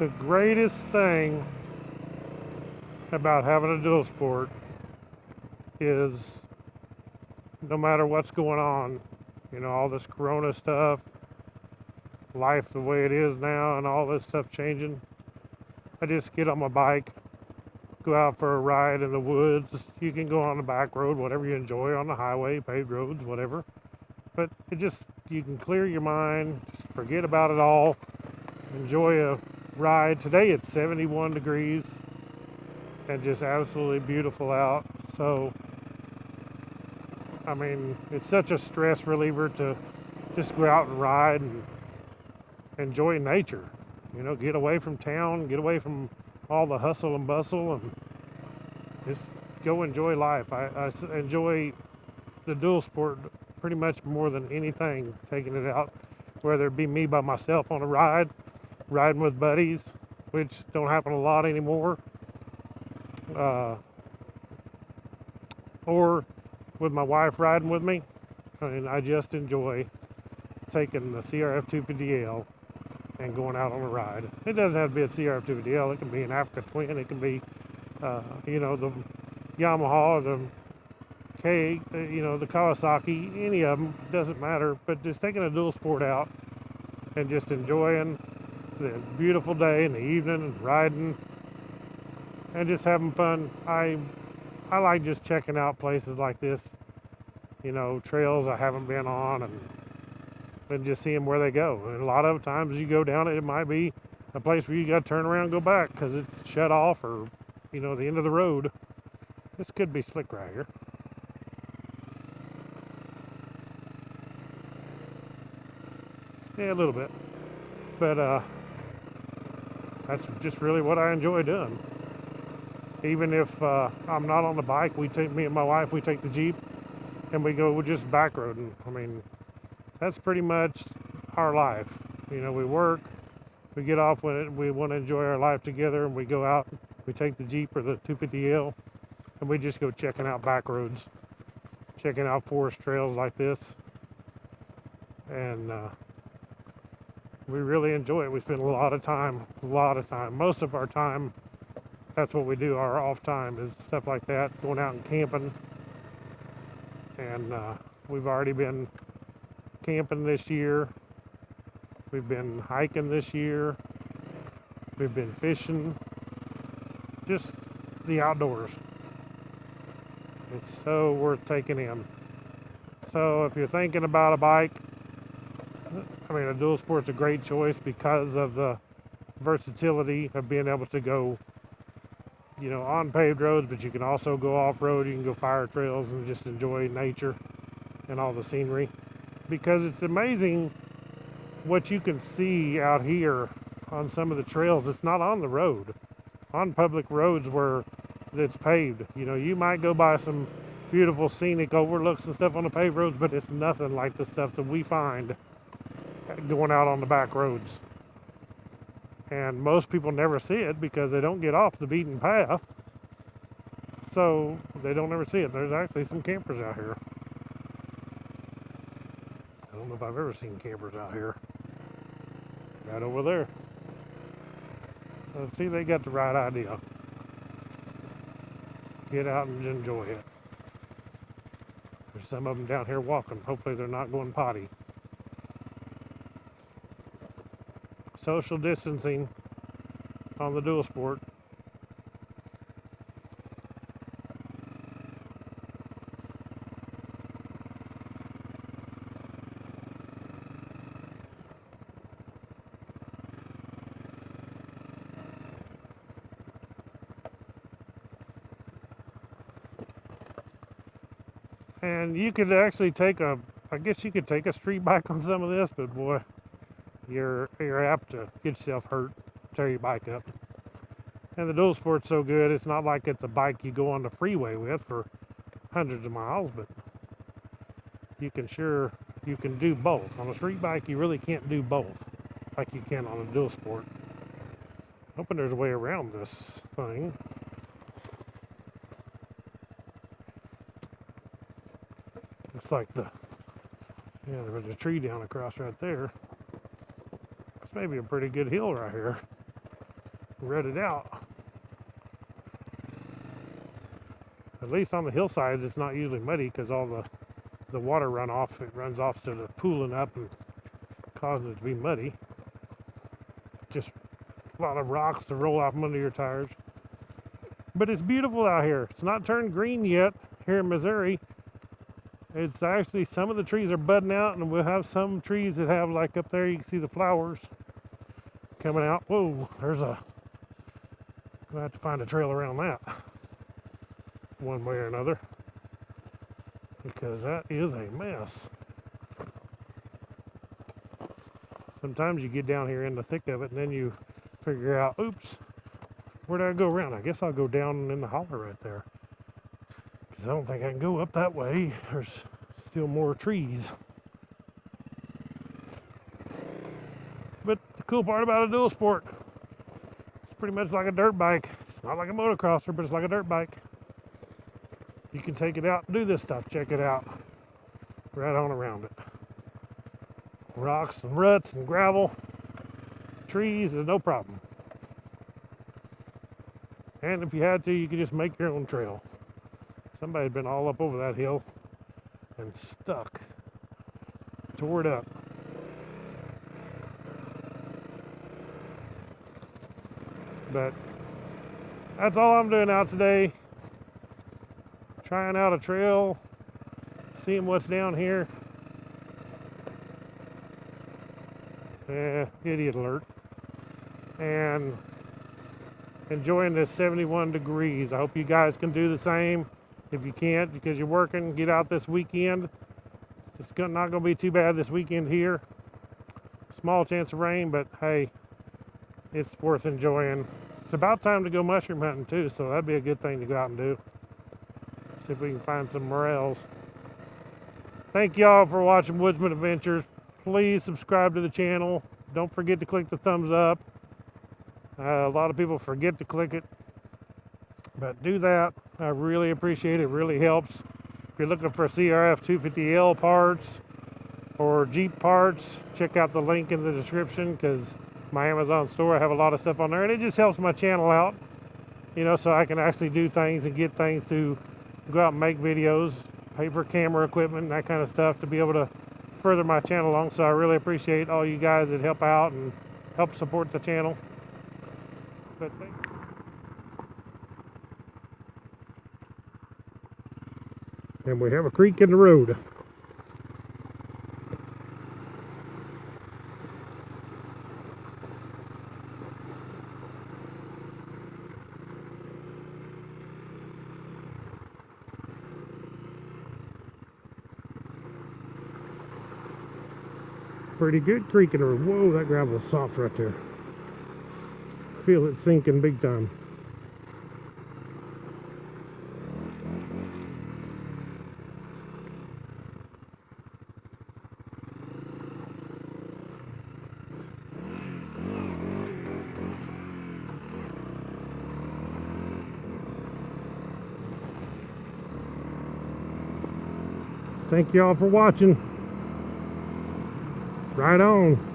The greatest thing about having a dual sport is no matter what's going on, you know, all this corona stuff, life the way it is now and all this stuff changing, I just get on my bike, go out for a ride in the woods. You can go on the back road, whatever you enjoy, on the highway, paved roads, whatever. But it just, you can clear your mind, just forget about it all, enjoy a ride. Today it's 71 degrees and just absolutely beautiful out. So, I mean, it's such a stress reliever to just go out and ride and enjoy nature. You know, get away from town, get away from all the hustle and bustle, and just go enjoy life. I enjoy the dual sport pretty much more than anything, taking it out, whether it be me by myself on a ride, riding with buddies, which don't happen a lot anymore, or with my wife riding with me. I mean, I just enjoy taking the CRF250L and going out on a ride. It doesn't have to be a CRF250L. It can be an Africa Twin. It can be, you know, the Yamaha, the the Kawasaki, any of them, doesn't matter. But just taking a dual sport out and just enjoying the beautiful day in the evening and riding and just having fun. I like just checking out places like this, you know, trails I haven't been on, and just seeing where they go. And a lot of times you go down it, it might be a place where you got to turn around and go back because it's shut off, or, you know, the end of the road. This could be slick right here. Yeah, a little bit. But that's just really what I enjoy doing. Even if I'm not on the bike, me and my wife, we take the Jeep and we go just back roading. I mean, that's pretty much our life. You know, we work, we get off when we want to enjoy our life together, and we go out, we take the Jeep or the 250L, and we just go checking out back roads, checking out forest trails like this. And we really enjoy it. We spend a lot of time. Most of our time, that's what we do. Our off time is stuff like that, going out and camping. And we've already been camping this year. We've been hiking this year. We've been fishing. Just the outdoors. It's so worth taking in. So if you're thinking about a bike, I mean, a dual sport's a great choice because of the versatility of being able to go, you know, on paved roads, but you can also go off-road. You can go fire trails and just enjoy nature and all the scenery. Because it's amazing what you can see out here on some of the trails. It's not on the road. On public roads where it's paved. You know, you might go by some beautiful scenic overlooks and stuff on the paved roads, but it's nothing like the stuff that we find going out on the back roads. And most people never see it because they don't get off the beaten path. So they don't ever see it. There's actually some campers out here. I don't know if I've ever seen campers out here. Right over there. Let's see, they got the right idea. Get out and enjoy it. There's some of them down here walking. Hopefully they're not going potty. Social distancing on the dual sport. And you could actually I guess you could take a street bike on some of this, but boy, you're apt to get yourself hurt, tear your bike up. And the dual sport's so good, it's not like it's a bike you go on the freeway with for hundreds of miles, but you can do both. On a street bike, you really can't do both like you can on a dual sport. Hoping there's a way around this thing. Looks like there was a tree down across right there. This may be a pretty good hill right here. rutted out. At least on the hillsides, it's not usually muddy because all the water runoff, it runs off instead of pooling up and causing it to be muddy. Just a lot of rocks to roll off from under your tires. But it's beautiful out here. It's not turned green yet here in Missouri. It's actually, some of the trees are budding out, and we'll have some trees that have, like up there, you can see the flowers coming out. Whoa, there's a, I'm gonna have to find a trail around that one way or another, because that is a mess. Sometimes you get down here in the thick of it and then you figure out, oops, where did I go around? I guess I'll go down in the holler right there, because I don't think I can go up that way. There's still more trees. But the cool part about a dual sport, it's pretty much like a dirt bike. It's not like a motocrosser, but it's like a dirt bike. You can take it out and do this stuff. Check it out. Right on around it. Rocks and ruts and gravel, trees is no problem. And if you had to, you could just make your own trail. Somebody had been all up over that hill and stuck, tore it up. But that's all I'm doing out today. Trying out a trail, seeing what's down here. Idiot alert. And enjoying this 71 degrees. I hope you guys can do the same. If you can't because you're working, get out this weekend. It's not going to be too bad this weekend here. Small chance of rain, but hey, it's worth enjoying. It's about time to go mushroom hunting too, so that'd be a good thing to go out and do. See if we can find some morels. Thank y'all for watching Woodzman Adventures. Please subscribe to the channel. Don't forget to click the thumbs up. A lot of people forget to click it, but do that. I really appreciate it. It really helps. If you're looking for CRF250L parts or Jeep parts, check out the link in the description, because my Amazon store, I have a lot of stuff on there, and it just helps my channel out, you know, so I can actually do things and get things to go out and make videos, pay for camera equipment and that kind of stuff to be able to further my channel along. So I really appreciate all you guys that help out and help support the channel. But and we have a creek in the road. Pretty good creek in the road. Whoa, that gravel is soft right there. Feel it sinking big time. Thank y'all for watching. Right on.